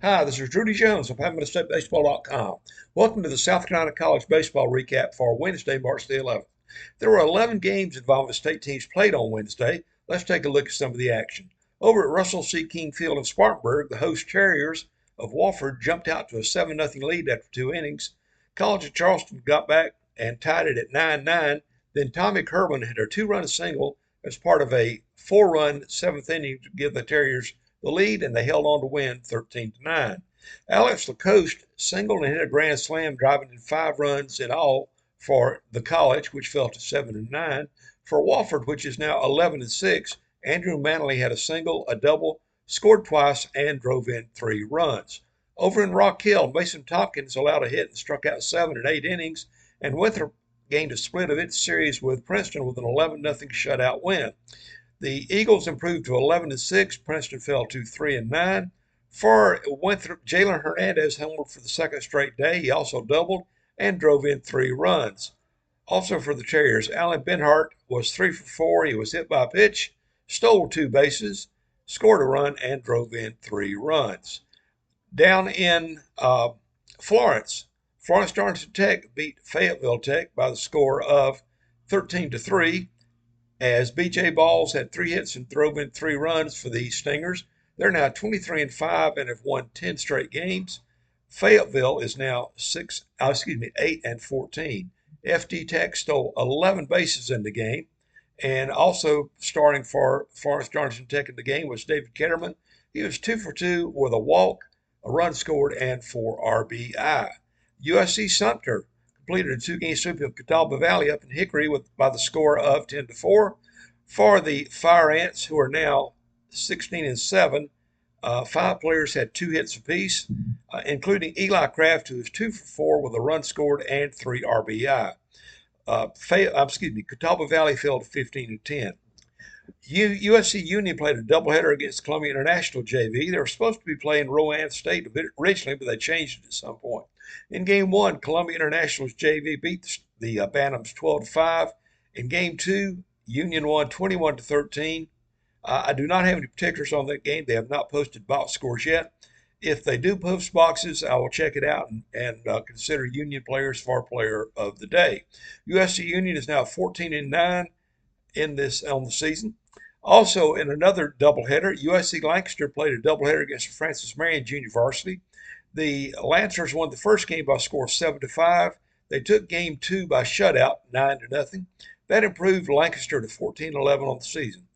Hi, this is Rudy Jones of UpendedStateBaseball.com. Welcome to the South Carolina College Baseball Recap for Wednesday, March the 11th. There were 11 games involving state teams played on Wednesday. Let's take a look at some of the action. Over at Russell C. King Field in Spartanburg, the host Terriers of Wofford jumped out to a 7-0 lead after 2 innings. College of Charleston got back and tied it at 9-9. Then Tommy Kerwin hit a two-run single as part of a four-run seventh inning to give the Terriers the lead, and they held on to win 13-9. Alex Lacoste singled and hit a grand slam, driving in 5 runs in all for the college, which fell to 7-9. For Wofford, which is now 11-6, Andrew Manley had a single, a double, scored twice, and drove in 3 runs. Over in Rock Hill, Mason Tompkins allowed a hit and struck out 7 in 8 innings, and Winthrop gained a split of its series with Princeton with an 11-0 shutout win. The Eagles improved to 11-6. Princeton fell to 3-9. For Winthrop, Jalen Hernandez homered for the second straight day. He also doubled and drove in 3 runs. Also for the Terriers, Alan Benhart was 3 for 4. He was hit by a pitch, stole 2 bases, scored a run, and drove in 3 runs. Down in Florence, Florence Darlington Tech beat Fayetteville Tech by the score of 13-3 as B.J. Balls had 3 hits and drove in 3 runs for the Stingers. They're now 23-5 and have won 10 straight games. Fayetteville is now 8-14. FD Tech stole 11 bases in the game, and also starting for Florence Darlington Tech in the game was David Ketterman. He was 2 for 2 with a walk, a run scored, and 4 RBI. USC Sumter completed a 2-game sweep of Catawba Valley up in Hickory by the score of 10-4. For the Fire Ants, who are now 16-7, 5 players had 2 hits apiece, including Eli Kraft, who is 2 for 4 with a run scored and 3 RBI. Catawba Valley fell to 15-10. USC Union played a doubleheader against Columbia International JV. They were supposed to be playing Rowan State originally, but they changed it at some point. In Game 1, Columbia International's JV beat the Bantams 12-5. In Game 2, Union won 21-13. I do not have any particulars on that game. They have not posted box scores yet. If they do post boxes, I will check it out and consider Union players for player of the day. USC Union is now 14-9 on the season. Also, in another doubleheader, USC Lancaster played a doubleheader against Francis Marion Junior Varsity. The Lancers won the first game by a score of 7-5. They took Game 2 by shutout, 9-0. That improved Lancaster to 14-11 on the season.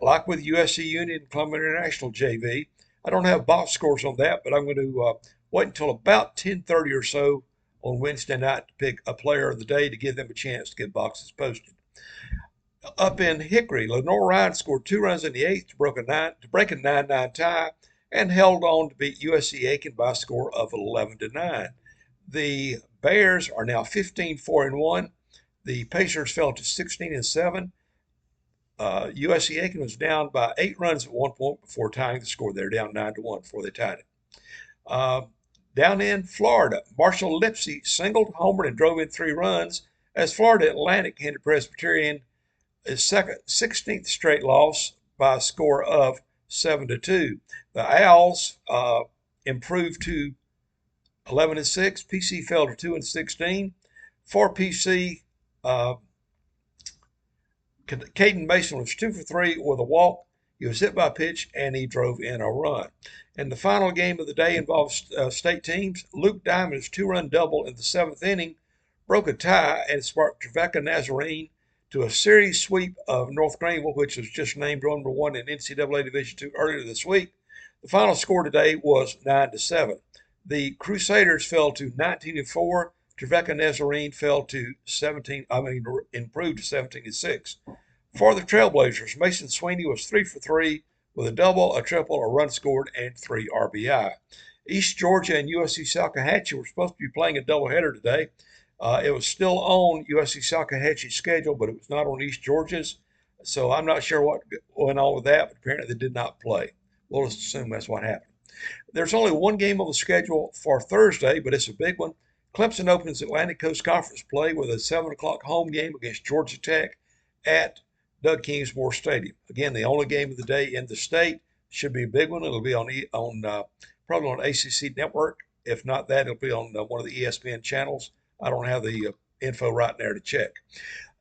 Like with USC Union and Columbia International JV, I don't have box scores on that, but I'm going to wait until about 10:30 or so on Wednesday night to pick a player of the day to give them a chance to get boxes posted. Up in Hickory, Lenore Ryan scored 2 runs in the eighth to break a 9-9 tie and held on to beat USC Aiken by a score of 11-9. The Bears are now 15-4-1. The Pacers fell to 16-7. USC Aiken was down by 8 runs at one point before tying the score. They're down 9-1 before they tied it. Down in Florida, Marshall Lipsy singled, homered, and drove in 3 runs as Florida Atlantic handed Presbyterian his 16th straight loss by a score of 7-2. The Owls improved to 11-6. PC fell to 2-16. For PC, Caden Mason was 2 for 3 with a walk. He was hit by a pitch and he drove in a run. And the final game of the day involves state teams. Luke Diamond's 2-run double in the 7th inning broke a tie and sparked Trevecca Nazarene to a series sweep of North Greenville, which was just named #1 in NCAA Division II earlier this week. The final score today was 9-7. The Crusaders fell to 19-4. Trevecca Nazarene improved to 17-6. For the Trailblazers, Mason Sweeney was 3 for 3 with a double, a triple, a run scored, and 3 RBI. East Georgia and USC Salkehatchie were supposed to be playing a doubleheader today. It was still on USC Salkehatchie's schedule, but it was not on East Georgia's. So I'm not sure what went on with that, but apparently they did not play. We'll just assume that's what happened. There's only one game on the schedule for Thursday, but it's a big one. Clemson opens Atlantic Coast Conference play with a 7 o'clock home game against Georgia Tech at Doug Kingsmore Stadium. Again, the only game of the day in the state. Should be a big one. It'll be on probably on ACC Network. If not that, it'll be on one of the ESPN channels. I don't have the info right there to check.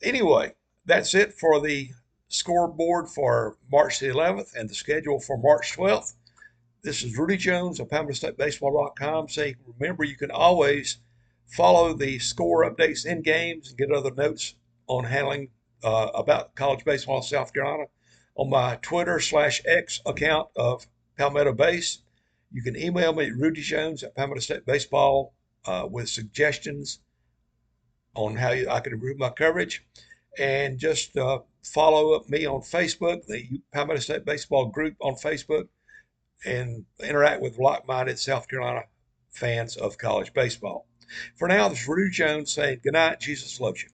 Anyway, that's it for the scoreboard for March the 11th and the schedule for March 12th. This is Rudy Jones of PalmettoStateBaseball.com saying, remember, you can always follow the score updates in games and get other notes on handling about college baseball in South Carolina on my Twitter/X account of Palmetto Base. You can email me at rudyjones at Palmetto State Baseball with suggestions on how I can improve my coverage. And just follow up me on Facebook, the Palmetto State Baseball group on Facebook, and interact with like-minded South Carolina fans of college baseball. For now, this is Rudy Jones saying good night. Jesus loves you.